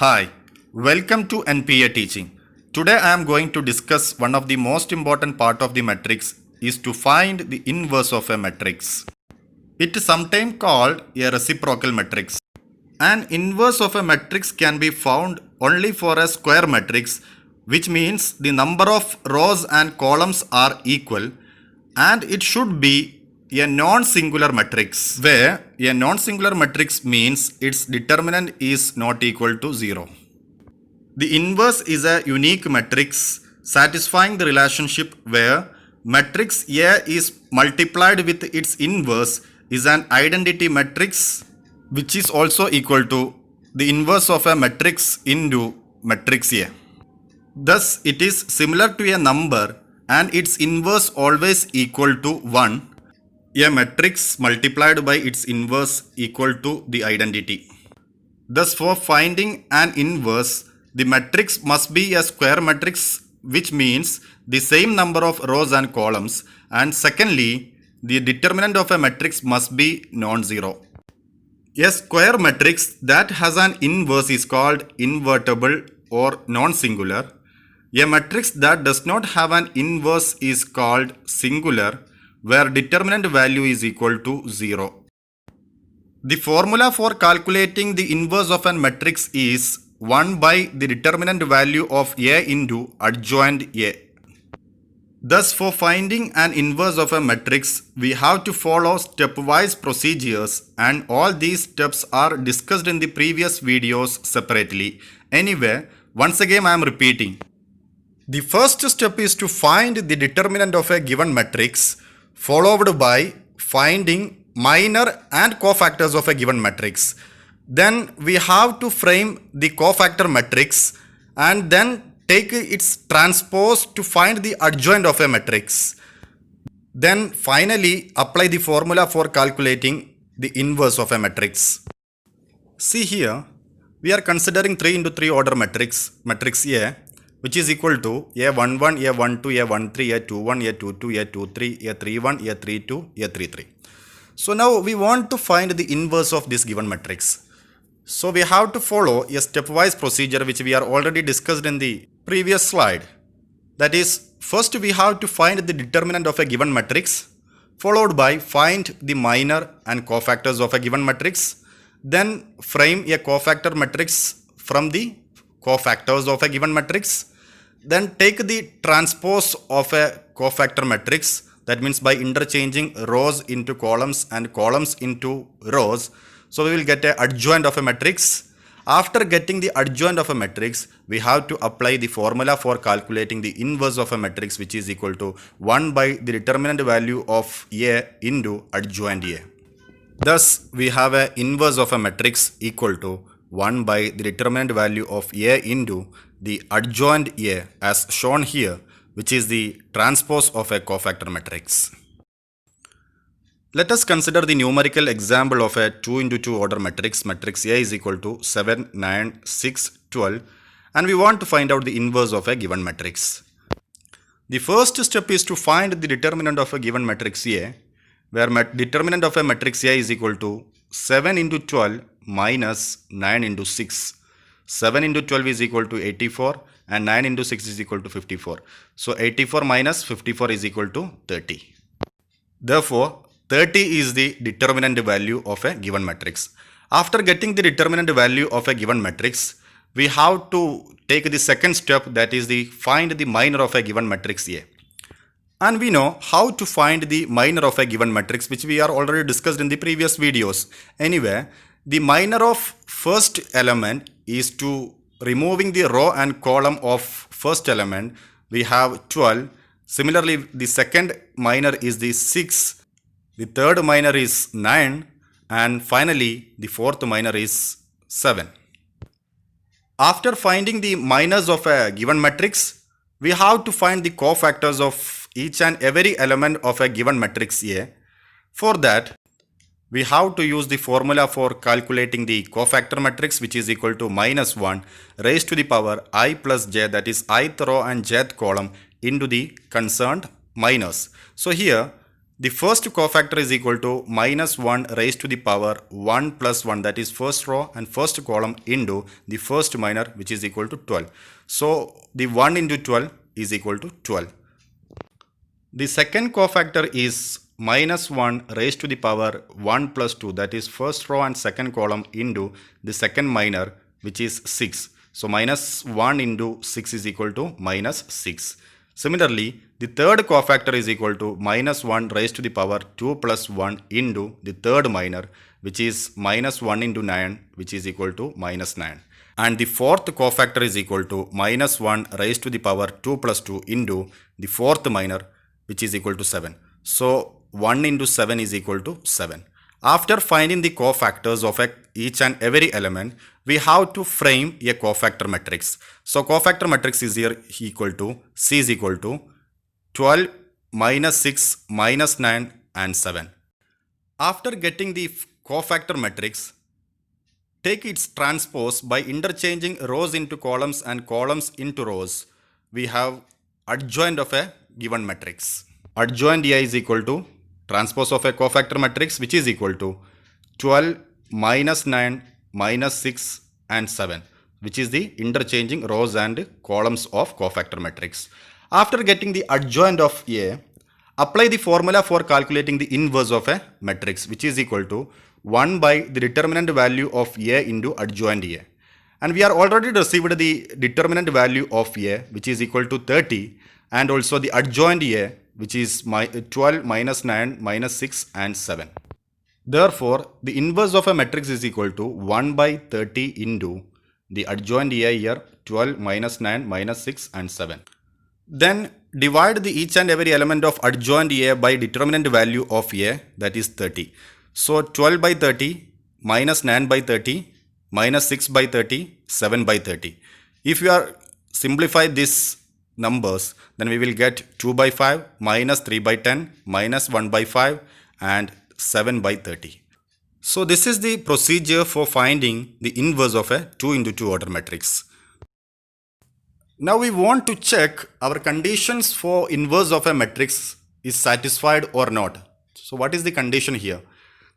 Hi, welcome to NPA Teaching. Today I am going to discuss one of the most important part of the matrix is to find the inverse of a matrix. It is sometimes called a reciprocal matrix. An inverse of a matrix can be found only for a square matrix, which means the number of rows and columns are equal, and it should be a non-singular matrix, where a non-singular matrix means its determinant is not equal to 0. The inverse is a unique matrix satisfying the relationship where matrix A is multiplied with its inverse is an identity matrix which is also equal to the inverse of a matrix into matrix A. Thus, it is similar to a number and its inverse always equal to 1. A matrix multiplied by its inverse equal to the identity. Thus, for finding an inverse, the matrix must be a square matrix, which means the same number of rows and columns, and secondly, the determinant of a matrix must be non-zero. A square matrix that has an inverse is called invertible or non-singular. A matrix that does not have an inverse is called singular, where determinant value is equal to 0. The formula for calculating the inverse of a matrix is 1 by the determinant value of A into adjoint A. Thus, for finding an inverse of a matrix, we have to follow stepwise procedures, and all these steps are discussed in the previous videos separately. Anyway, once again I am repeating. The first step is to find the determinant of a given matrix, followed by finding minor and cofactors of a given matrix. Then we have to frame the cofactor matrix and then take its transpose to find the adjoint of a matrix. Then finally apply the formula for calculating the inverse of a matrix. See here, we are considering 3 into 3 order matrix A, which is equal to A11, A12, A13, A21, A22, A23, A31, A32, A33. So now we want to find the inverse of this given matrix. So we have to follow a stepwise procedure which we are already discussed in the previous slide. That is, first we have to find the determinant of a given matrix, followed by find the minor and cofactors of a given matrix, then frame a cofactor matrix from the cofactors of a given matrix, then take the transpose of a cofactor matrix, that means by interchanging rows into columns and columns into rows. So we will get an adjoint of a matrix. After getting the adjoint of a matrix, we have to apply the formula for calculating the inverse of a matrix, which is equal to 1 by the determinant value of A into adjoint A. Thus, we have an inverse of a matrix equal to 1 by the determinant value of A into the adjoint A as shown here, which is the transpose of a cofactor matrix. Let us consider the numerical example of a 2 into 2 order matrix. Matrix A is equal to 7, 9, 6, 12, and we want to find out the inverse of a given matrix. The first step is to find the determinant of a given matrix A, where determinant of a matrix A is equal to 7 into 12 minus 9 into 6. 7 into 12 is equal to 84 and 9 into 6 is equal to 54. So 84 minus 54 is equal to 30. Therefore, 30 is the determinant value of a given matrix. After getting the determinant value of a given matrix, we have to take the second step, that is the find the minor of a given matrix A. And we know how to find the minor of a given matrix, which we are already discussed in the previous videos. Anyway, the minor of first element is to removing the row and column of first element. We have 12. Similarly, the second minor is the 6. The third minor is 9. And finally, the fourth minor is 7. After finding the minors of a given matrix, we have to find the cofactors of each and every element of a given matrix A. For that, we have to use the formula for calculating the cofactor matrix, which is equal to minus 1 raised to the power I plus j, that is ith row and jth column, into the concerned minors. So here The first cofactor is equal to minus 1 raised to the power 1 plus 1, that is first row and first column, into the first minor, which is equal to 12. So the 1 into 12 is equal to 12. The second cofactor is minus 1 raised to the power 1 plus 2, that is first row and second column, into the second minor, which is 6. So minus 1 into 6 is equal to minus 6. Similarly, the third cofactor is equal to minus 1 raised to the power 2 plus 1 into the third minor, which is minus 1 into 9, which is equal to minus 9. And the fourth cofactor is equal to minus 1 raised to the power 2 plus 2 into the fourth minor, which is equal to 7. So 1 into 7 is equal to 7. After finding the cofactors of each and every element, we have to frame a cofactor matrix. So cofactor matrix is here equal to C is equal to 12 minus 6 minus 9 and 7. After getting the cofactor matrix, take its transpose by interchanging rows into columns and columns into rows. We have adjoint of a given matrix. Adjoint A is equal to transpose of a cofactor matrix, which is equal to 12 minus 9 minus 6 and 7, which is the interchanging rows and columns of cofactor matrix. After getting the adjoint of A, apply the formula for calculating the inverse of a matrix, which is equal to 1 by the determinant value of A into adjoint A. And we are already received the determinant value of A, which is equal to 30, and also the adjoint A, which is 12 minus 9 minus 6 and 7. Therefore, the inverse of a matrix is equal to 1 by 30 into the adjoint A here, 12 minus 9 minus 6 and 7. Then divide the each and every element of adjoint A by determinant value of A, that is 30. So 12 by 30 minus 9 by 30 minus 6 by 30, 7 by 30. If you are simplify these numbers, then we will get 2 by 5 minus 3 by 10 minus 1 by 5 and 7 by 30. So this is the procedure for finding the inverse of a 2 into 2 order matrix. Now we want to check our conditions for inverse of a matrix is satisfied or not. So what is the condition here?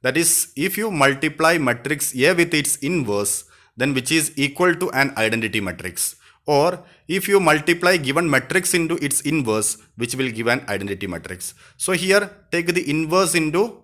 That is, if you multiply matrix A with its inverse, then which is equal to an identity matrix. Or if you multiply given matrix into its inverse, which will give an identity matrix. So here take the inverse into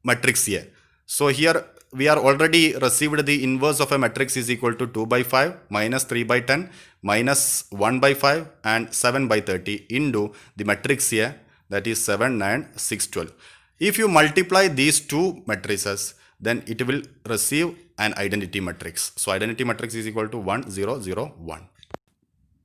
matrix A. So here we are already received the inverse of a matrix is equal to 2 by 5 minus 3 by 10 minus 1 by 5 and 7 by 30 into the matrix A, that is 7, 9, 6, 12. If you multiply these two matrices, then it will receive an identity matrix. So identity matrix is equal to 1, 0, 0, 1.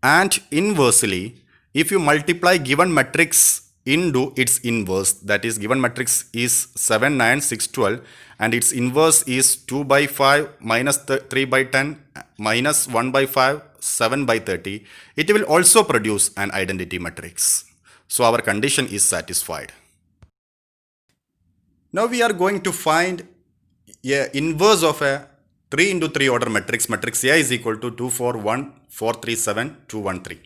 And inversely, if you multiply given matrix into its inverse, that is given matrix is 7, 9, 6, 12 and its inverse is 2 by 5 minus 3 by 10 minus 1 by 5, 7 by 30, it will also produce an identity matrix. So our condition is satisfied. Now we are going to find a inverse of a 3 into 3 order matrix. Matrix A is equal to 2, 4, 1, 4, 3, 7, 2, 1, 3.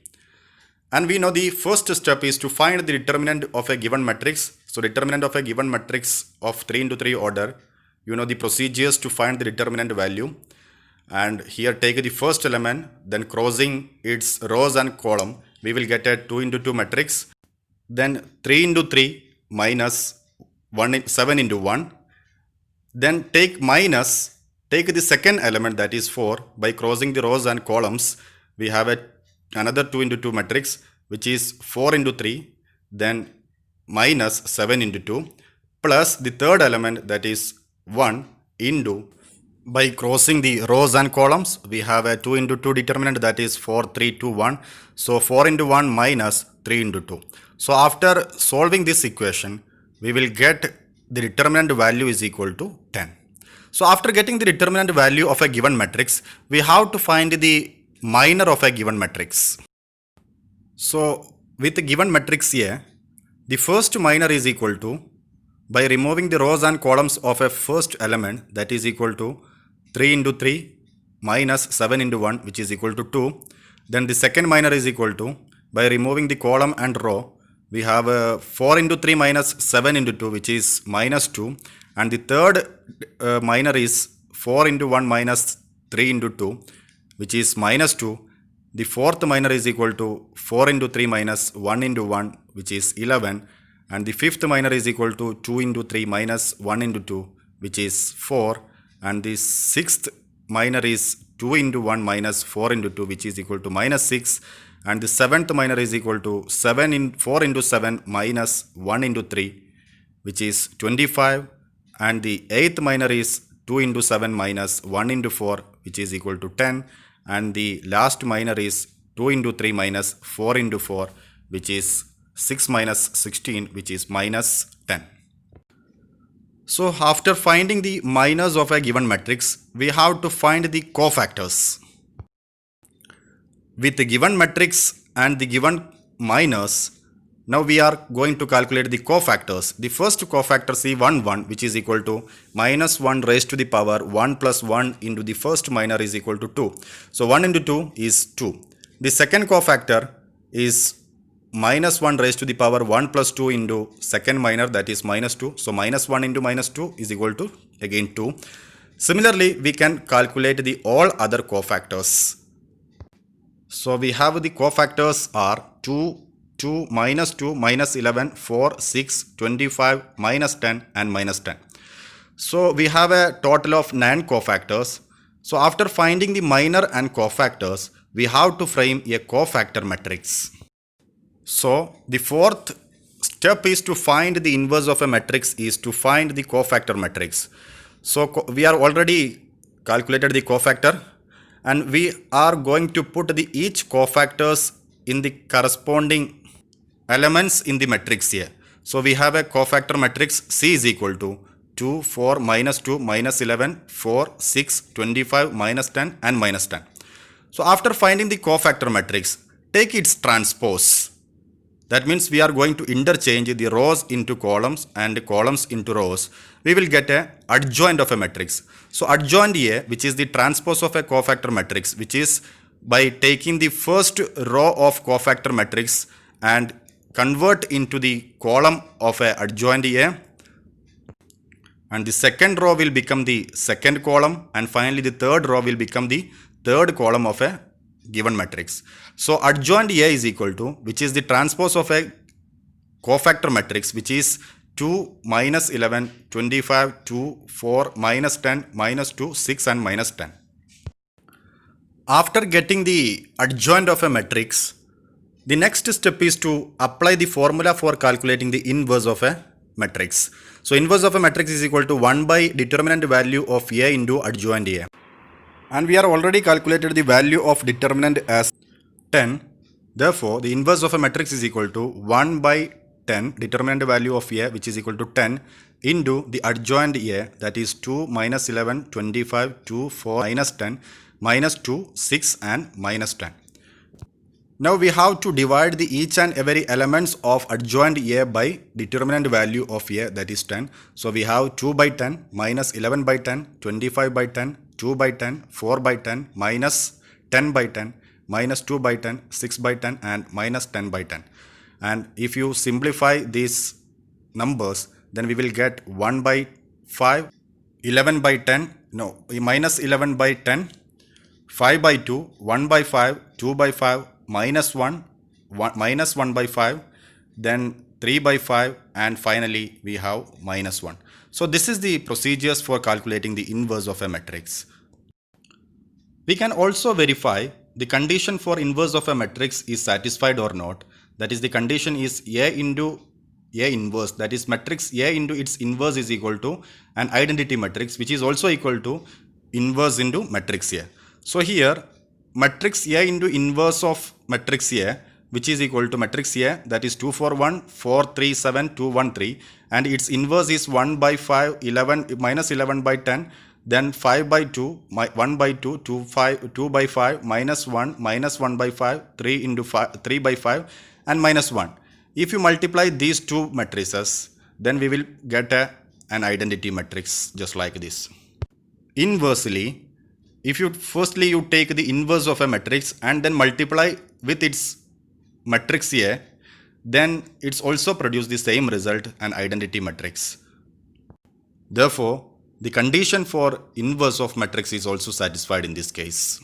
And we know the first step is to find the determinant of a given matrix. So determinant of a given matrix of 3 into 3 order, you know the procedures to find the determinant value. And here take the first element, then crossing its rows and column, we will get a 2 into 2 matrix. Then 3 into 3 minus 7 into 1. Then take the second element, that is 4. By crossing the rows and columns, we have another 2 into 2 matrix, which is 4 into 3, then minus 7 into 2, plus the third element, that is 1 into, by crossing the rows and columns, we have a 2 into 2 determinant, that is 4, 3, 2, 1. So 4 into 1 minus 3 into 2. So after solving this equation, we will get the determinant value is equal to 10. So after getting the determinant value of a given matrix, we have to find the minor of a given matrix. So with a given matrix A, the first minor is equal to, by removing the rows and columns of a first element, that is equal to 3 into 3 minus 7 into 1, which is equal to 2. Then the second minor is equal to, by removing the column and row, we have 4 into 3 minus 7 into 2, which is minus 2. And the third minor is 4 into 1 minus 3 into 2, which is minus 2. The fourth minor is equal to 4 into 3 minus 1 into 1, which is 11. And the fifth minor is equal to 2 into 3 minus 1 into 2, which is 4. And the sixth minor is 2 into 1 minus 4 into 2, which is equal to minus 6. And the seventh minor is equal to 4 into 7 minus 1 into 3, which is 25. And the eighth minor is 2 into 7 minus 1 into 4, which is equal to 10. And the last minor is 2 into 3 minus 4 into 4, which is 6 minus 16, which is minus 10. So after finding the minors of a given matrix, we have to find the cofactors. With the given matrix and the given minors, now we are going to calculate the cofactors. The first cofactor C11, which is equal to minus 1 raised to the power 1 plus 1 into the first minor is equal to 2. So 1 into 2 is 2. The second cofactor is minus 1 raised to the power 1 plus 2 into second minor, that is minus 2. So minus 1 into minus 2 is equal to again 2. Similarly, we can calculate the all other cofactors. So we have the cofactors are 2, 2, minus 2, minus 11, 4, 6, 25, minus 10 and minus 10. So we have a total of 9 cofactors. So after finding the minor and cofactors, we have to frame a cofactor matrix. So the fourth step is to find the inverse of a matrix is to find the cofactor matrix. So we are already calculated the cofactor, and we are going to put the each cofactors in the corresponding elements in the matrix here. So we have a cofactor matrix C is equal to 2, 4, minus 2, minus 11, 4, 6, 25, minus 10 and minus 10. So after finding the cofactor matrix, take its transpose. That means we are going to interchange the rows into columns and columns into rows. We will get a adjoint of a matrix. So adjoint A, which is the transpose of a cofactor matrix, which is by taking the first row of cofactor matrix and convert into the column of a adjoint A, and the second row will become the second column, and finally the third row will become the third column of a given matrix. So adjoint A is equal to, which is the transpose of a cofactor matrix, which is 2, minus 11, 25, 2, 4, minus 10, minus 2, 6 and minus 10. After getting the adjoint of a matrix, the next step is to apply the formula for calculating the inverse of a matrix. So inverse of a matrix is equal to 1 by determinant value of A into adjoint A. And we are already calculated the value of determinant as 10. Therefore, the inverse of a matrix is equal to 1 by 10, determinant value of A, which is equal to 10, into the adjoint A, that is 2, minus 11, 25, 2, 4, minus 10, minus 2, 6 and minus 10. Now we have to divide the each and every elements of adjoint A by determinant value of A, that is 10. So we have 2 by 10, minus 11 by 10, 25 by 10, 2 by 10, 4 by 10, minus 10 by 10, minus 2 by 10, 6 by 10 and minus 10 by 10. And if you simplify these numbers, then we will get 1 by 5, 11 by 10, no, minus 11 by 10, 5 by 2, 1 by 5, 2 by 5, minus 1, minus 1 by 5, then 3 by 5 and finally we have minus 1. So this is the procedures for calculating the inverse of a matrix. We can also verify the condition for inverse of a matrix is satisfied or not. That is, the condition is A into A inverse, that is matrix A into its inverse is equal to an identity matrix, which is also equal to inverse into matrix A. So here matrix A into inverse of matrix A, which is equal to matrix A, that is 2 4 1 4 3 7 2 1 3, and its inverse is 1 by 5 11 minus 11 by 10, then 5 by 2 1 by 2 2 by 5 minus 1 by 5 3 into 5 3 by 5 and minus 1. If you multiply these two matrices, then we will get an identity matrix just like this. Inversely, if you firstly you take the inverse of a matrix and then multiply with its matrix A, then it's also produce the same result, an identity matrix. Therefore, the condition for inverse of matrix is also satisfied in this case.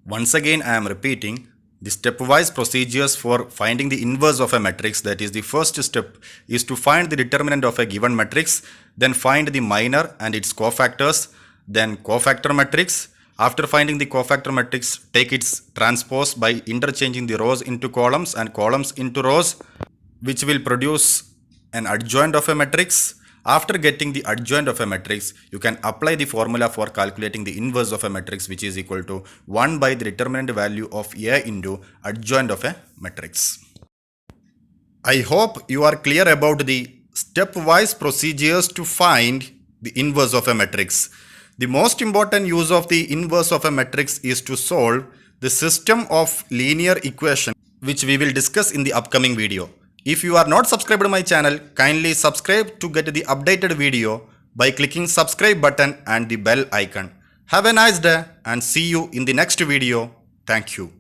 Once again, I am repeating the stepwise procedures for finding the inverse of a matrix. That is, the first step is to find the determinant of a given matrix, then find the minor and its cofactors, then cofactor matrix. After finding the cofactor matrix, take its transpose by interchanging the rows into columns and columns into rows, which will produce an adjoint of a matrix. After getting the adjoint of a matrix, you can apply the formula for calculating the inverse of a matrix, which is equal to 1 by the determinant value of A into adjoint of a matrix. I hope you are clear about the stepwise procedures to find the inverse of a matrix. The most important use of the inverse of a matrix is to solve the system of linear equation, which we will discuss in the upcoming video. If you are not subscribed to my channel, kindly subscribe to get the updated video by clicking subscribe button and the bell icon. Have a nice day and see you in the next video. Thank you.